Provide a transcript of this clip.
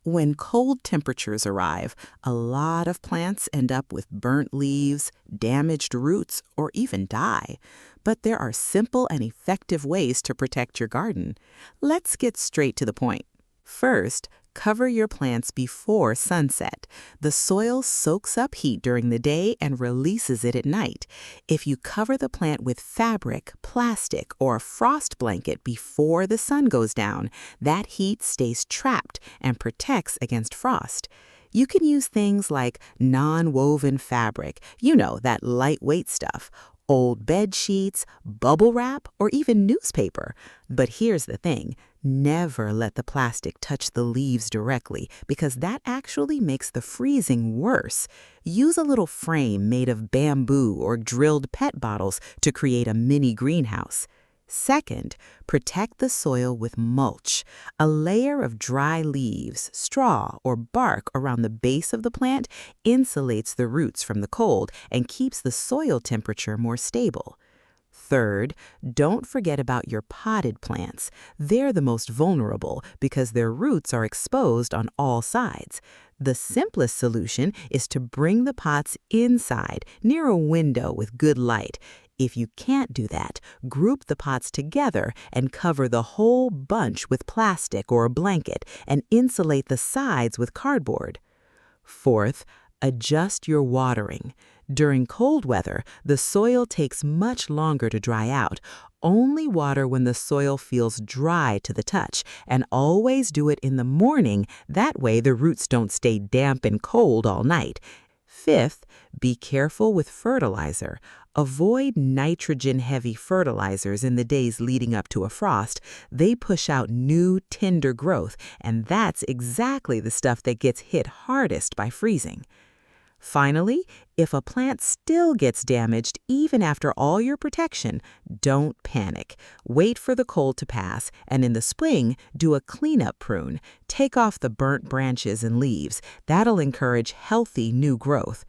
When cold temperatures arrive, a lot of plants end up with burnt leaves, damaged roots, or even die. But there are simple and effective ways to protect your garden. Let's get straight to the point. First, cover your plants before sunset. The soil soaks up heat during the day and releases it at night. If you cover the plant with fabric, plastic, or a frost blanket before the sun goes down, that heat stays trapped and protects against frost. You can use things like non-woven fabric, that lightweight stuff, old bed sheets, bubble wrap, or even newspaper. But here's the thing. Never let the plastic touch the leaves directly because that actually makes the freezing worse. Use a little frame made of bamboo or drilled pet bottles to create a mini greenhouse. Second, protect the soil with mulch. A layer of dry leaves, straw, or bark around the base of the plant insulates the roots from the cold and keeps the soil temperature more stable. Third, don't forget about your potted plants. They're the most vulnerable because their roots are exposed on all sides. The simplest solution is to bring the pots inside, near a window with good light. If you can't do that, group the pots together and cover the whole bunch with plastic or a blanket and insulate the sides with cardboard. Fourth, adjust your watering. During cold weather, the soil takes much longer to dry out. Only water when the soil feels dry to the touch, and always do it in the morning. That way the roots don't stay damp and cold all night. Fifth, be careful with fertilizer. Avoid nitrogen-heavy fertilizers in the days leading up to a frost. They push out new, tender growth, and that's exactly the stuff that gets hit hardest by freezing. Finally, if a plant still gets damaged even after all your protection, don't panic. Wait for the cold to pass, and in the spring, do a cleanup prune. Take off the burnt branches and leaves. That'll encourage healthy new growth.